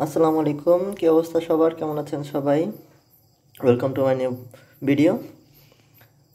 আসসালামু আলাইকুম, কি অবস্থা সবার? কেমন আছেন সবাই? Welcome to my new video.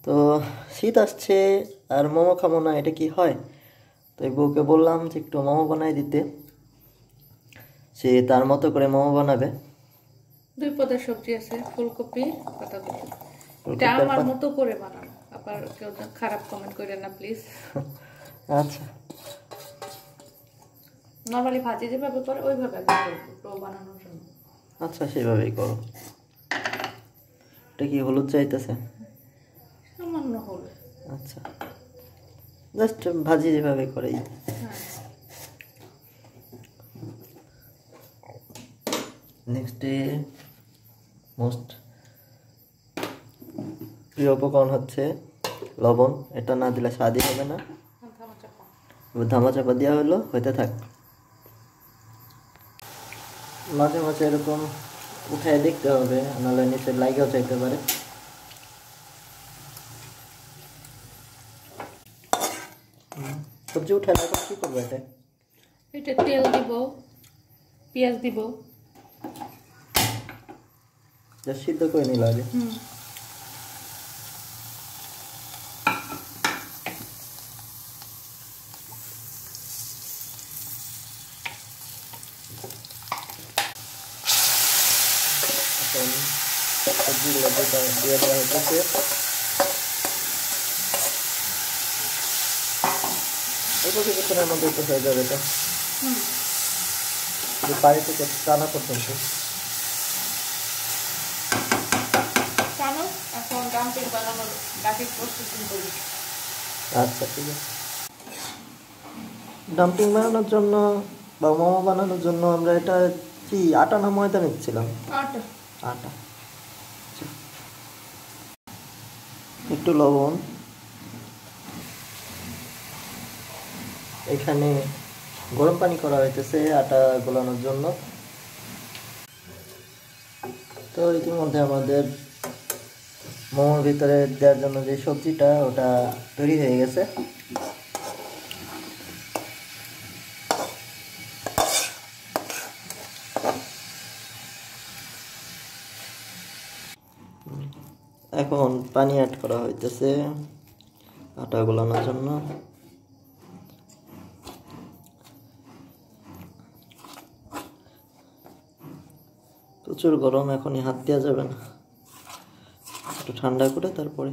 তো শীত আসছে আর মোমো খাবো না, এটা কি হয়? তো এই বউকে বললাম যে একটু মোমো বানাই দিতে। সে তার মতো করে মোমো বানাবে। দুই পদের সবজি আছে, ফুলকপি, পাতাকপি। ফুলকপি এটা আর আমার মতো করে বানানো, আবার কেউ খারাপ কমেন্ট করেন না প্লিজ। আচ্ছা, নরমালি ভাজি যেভাবে করে ওইভাবে আমি করবো তো বানানোর জন্য। আচ্ছা সেভাবেই করো। এটা কি হলুদ চাইতেছে? সামান্য হলুদ। আচ্ছা, জাস্ট ভাজি যেভাবে করে। হ্যাঁ, নেক্সটে মোস্ট প্রিয় উপকরণ হচ্ছে লবণ। এটা না দিলে স্বাদই হবে না। ধামা চাপা দেওয়া হলো, হইতে থাক। মাঝে মাঝে এরকম উঠায় দেখতে হবে, নাহলে নিচে লাইগাও চাইতে পারে। সবজি উঠায় এখন কি করবো? এটা তেল দিব, পেঁয়াজ দিব, সিদ্ধ করে নিল আগে। এখন সবজিগুলো দিয়ে দেওয়া হচ্ছে। অল্প কিছুক্ষণের মধ্যে তো হয়ে যাবে। এটা পানি থেকে টানা পর্যন্ত। এখন ডাম্পিং বানানোর বাকি প্রসেসিং করি। আচ্ছা ঠিক আছে। ডাম্পিং বানানোর জন্য বা মোমো বানানোর জন্য আমরা এটা কি আটা না ময়দা নিচ্ছিলাম? আটা। আটা। একটু লবণ, এখানে গরম পানি করা হইতেছে আটা গোলানোর জন্য। তো ইতিমধ্যে আমাদের মোমোর ভিতরে দেওয়ার জন্য যে সবজিটা ওটা তৈরি হয়ে গেছে। এখন পানি অ্যাড করা হইতেছে আটা গোলানোর জন্য। প্রচুর গরম, এখনই হাত দেওয়া যাবে না, একটু ঠান্ডা করে তারপরে।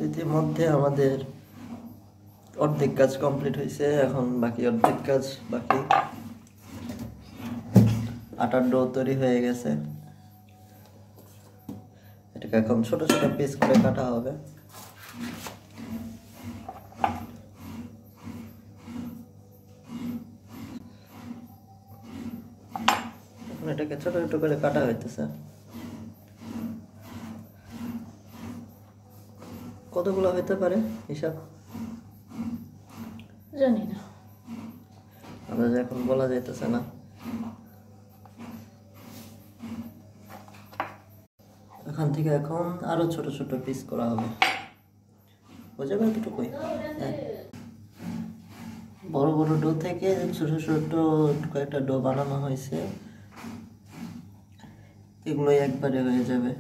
ইতিমধ্যে আমাদের অর্ধেক কাজ কমপ্লিট হয়েছে, এখন বাকি অর্ধেক কাজ বাকি। আটার ডো তৈরি হয়ে গেছে, এটাকে এখন ছোট ছোট পিস করে কাটা হবে। এখন এটাকে ছোট ছোট করে কাটা হইতেছে। কতগুলো হইতে পারে হিসাব জানি না, আমরা এখন বলা যাইতেছে না। এখান থেকে এখন আরো ছোট ছোট পিস করা হবে। ওই জায়গায় এতটুকুই। বড় বড় ডো থেকে ছোট ছোট কয়েকটা ডো বানানো হয়েছে, এগুলোই একবারে হয়ে যাবে।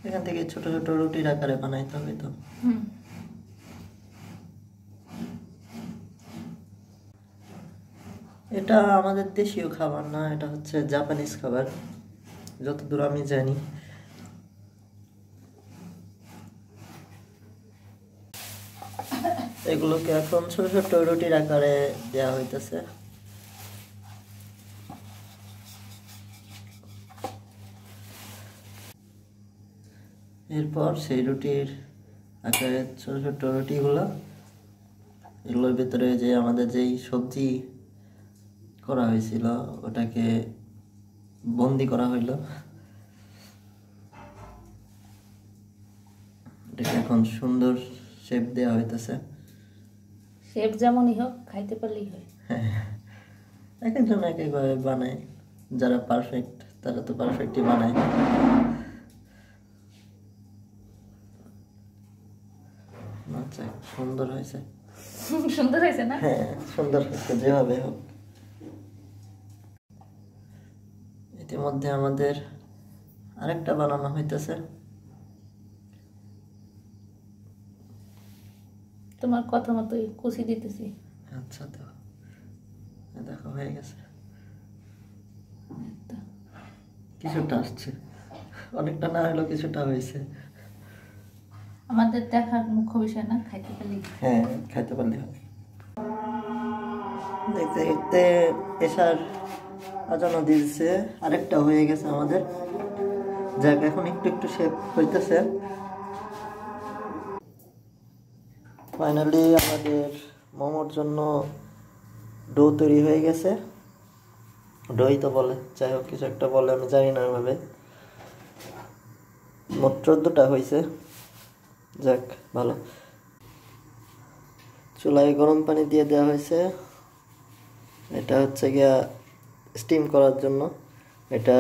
এখান থেকে ছোট ছোট রুটির আকারে বানাইতে হবে। তো এটা আমাদের দেশীয় খাবার না, এটা হচ্ছে জাপানিজ খাবার যতদূর আমি জানি। এগুলোকে এখন ছোট ছোট রুটির আকারে দেওয়া হইতেছে। এরপর সেই রুটির আকারে ছোট ছোট রুটিগুলো, এগুলোর ভিতরে যে আমাদের যেই সবজি করা হয়েছিল ওটাকে বন্দি করা হইল। এটাকে এখন সুন্দর শেপ দেওয়া হইতেছে। শেপ যেমনই হোক, খাইতে পারলেই হয়। এক একজন এক একভাবে বানায়, যারা পারফেক্ট তারা তো পারফেক্টই বানায়। সুন্দর হয়েছে। সুন্দর হয়েছে না? হ্যাঁ সুন্দর হয়েছে যেভাবে হোক। ইতিমধ্যে আমাদের আরেকটা বানানো হইতেছে। তোমার কথা মতোই কুচি দিতেছি। আচ্ছা দেখো, দেখো হয়ে গেছে, কিছুটা আসছে, অনেকটা না হলেও কিছুটা হয়েছে। আমাদের দেখার মুখ্য বিষয় না, খাইতে পারলি। হ্যাঁ খাইতে পারলে হবে। দেখতে দেখতে এসার আজানো দিয়েছে, আরেকটা হয়ে গেছে আমাদের। যাক এখন একটু একটু শেপ হইতেছে। ফাইনালি আমাদের মোমোর জন্য ডো তৈরি হয়ে গেছে। ডোই তো বলে, যাই হোক কিছু একটা বলে, আমি জানি না ওইভাবে। মোট 14টা হয়েছে। যাক ভালো। চুলায় গরম পানি দিয়ে দেওয়া হয়েছে। এটা হচ্ছে গিয়া স্টিম করার জন্য। এটা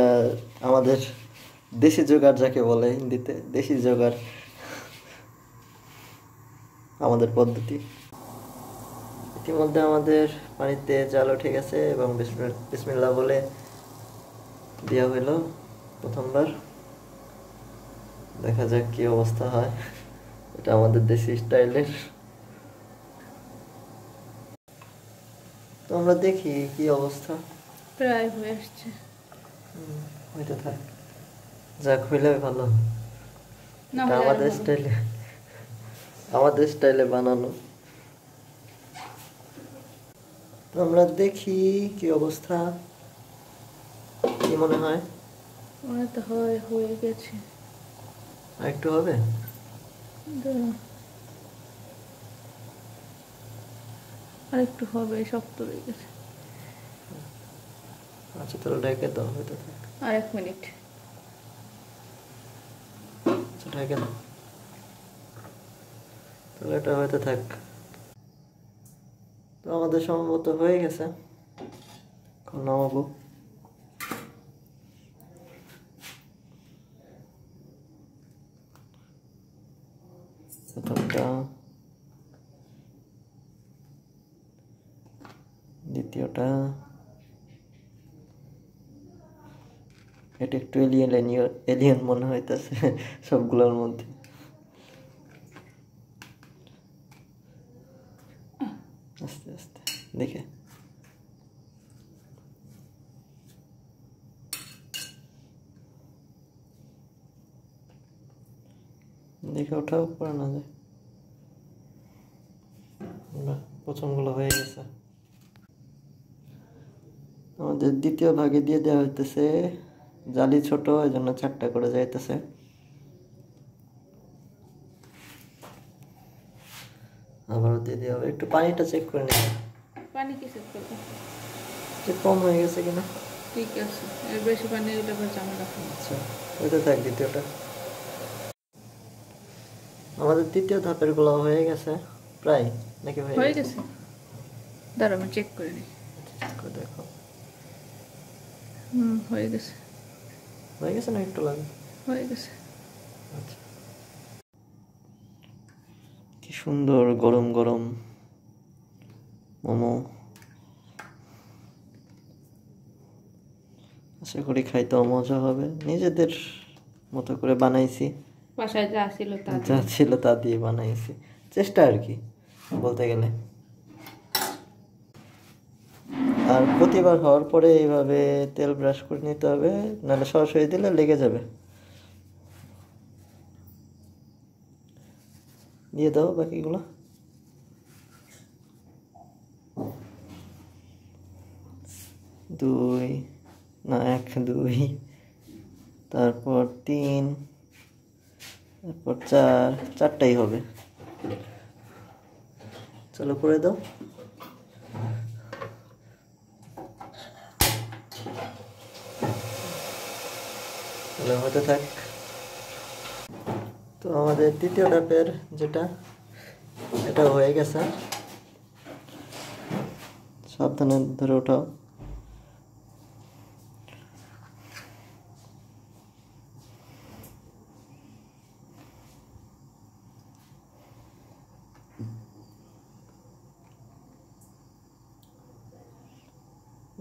আমাদের দেশি জোগাড় যাকে বলে হিন্দিতে, দেশি জোগাড় আমাদের পদ্ধতি। ইতিমধ্যে আমাদের পানিতে জাল উঠে গেছে এবং বিসমিল্লাহ বলে দেওয়া হইল প্রথমবার। দেখা যাক কি অবস্থা হয়। এটা আমাদের দেশি স্টাইলের। তো আমরা দেখি কি অবস্থা। প্রায় হয়ে আসছে। হইতে থাক, যাক হইলে ভালো। না এটা হলে আরো আমাদের ভালো। স্টাইলে, আমাদের স্টাইলে বানানো। তো আমরা দেখি কি অবস্থা, কি মনে হয়। মনে তো হয় হয়ে গেছে। আর একটু হবে। দাঁড়াও। আর একটু হবে, শক্ত হয়ে গেছে। আচ্ছা তাহলে ঢেকে দাও, হইতে থাক। আর 1 মিনিট। আচ্ছা ঢেকে দাও, তাহলে এটা হইতে থাক। তো আমাদের সম্ভবত হয়ে গেছে, এখন নামাবো। প্রথমটা, দ্বিতীয়টা, এটা একটু এলিয়েন এলিয়েন মনে হইতেছে সবগুলোর মধ্যে। আস্তে আস্তে দেখে, দেখে ওঠাও করে না যায়। প্রথমগুলো হয়ে গেছে। আমাদের দ্বিতীয় ভাগে দিয়ে দেওয়া হইতেছে, জালি ছোট এই জন্য 4টা করে যাইতেছে। আবারও দিয়ে দেওয়া হবে। একটু পানিটা চেক করে নিই, পানি কি চেক করবো? যে কম হয়ে গেছে কিনা। ঠিক আছে, এর বেশি পানি হলে আবার ঝামেলা। আচ্ছা ওইটা থাক, দ্বিতীয়টা। আমাদের তৃতীয় ধাপের গুলো হয়ে গেছে প্রায়, নাকি হয়ে গেছে? দাঁড়াও আমি চেক করে নিই। দেখো হয়ে গেছে। হয়ে গেছে না একটু লাগবে? হয়ে গেছে। আচ্ছা, কি সুন্দর গরম গরম মোমো। আশা করি খাইতেও মজা হবে। নিজেদের মতো করে বানাইছি, বাসায় যা ছিল তা যা ছিল তা দিয়ে বানাইছি, চেষ্টা আর কি বলতে গেলে। আর প্রতিবার হওয়ার পরে এইভাবে তেল ব্রাশ করে নিতে হবে, নাহলে সরাসরি দিলে লেগে যাবে। দিয়ে দাও বাকিগুলো। দুই না, 1 2, তারপর 3, তারপর 4, 4টাই হবে। চলো করে দাও। তাহলে হতে থাক। তো আমাদের তৃতীয় ধাপের যেটা, এটা হয়ে গেছে। সাবধানে ধরে ওঠাও।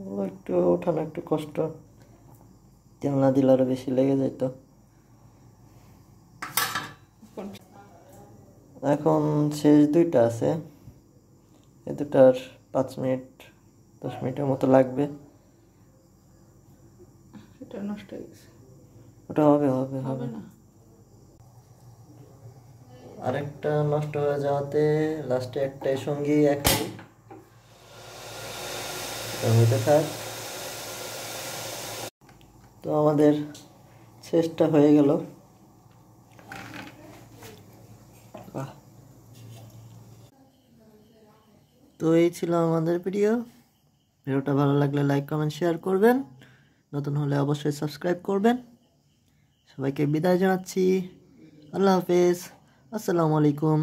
ও একটু ওঠানো একটু কষ্ট, তেল না দিলে আরো বেশি লেগে যেত। এখন শেষ দুইটা আছে, এই দুটার 5 মিনিট 10 মিনিটের মতো লাগবে। এটা নষ্ট হয়ে গেছে, ওটা হবে হবে হবে হবে না। আরেকটা নষ্ট হয়ে যাওয়াতে লাস্টে একটাই সঙ্গী একই হইতে থাক। তো আমাদের শেষটা হয়ে গেল। তো এই ছিল আমাদের ভিডিওটা ভালো লাগলে লাইক কমেন্ট শেয়ার করবেন, নতুন হলে অবশ্যই সাবস্ক্রাইব করবেন। সবাইকে বিদায় জানাচ্ছি। আল্লাহ হাফেজ, আসসালামু আলাইকুম।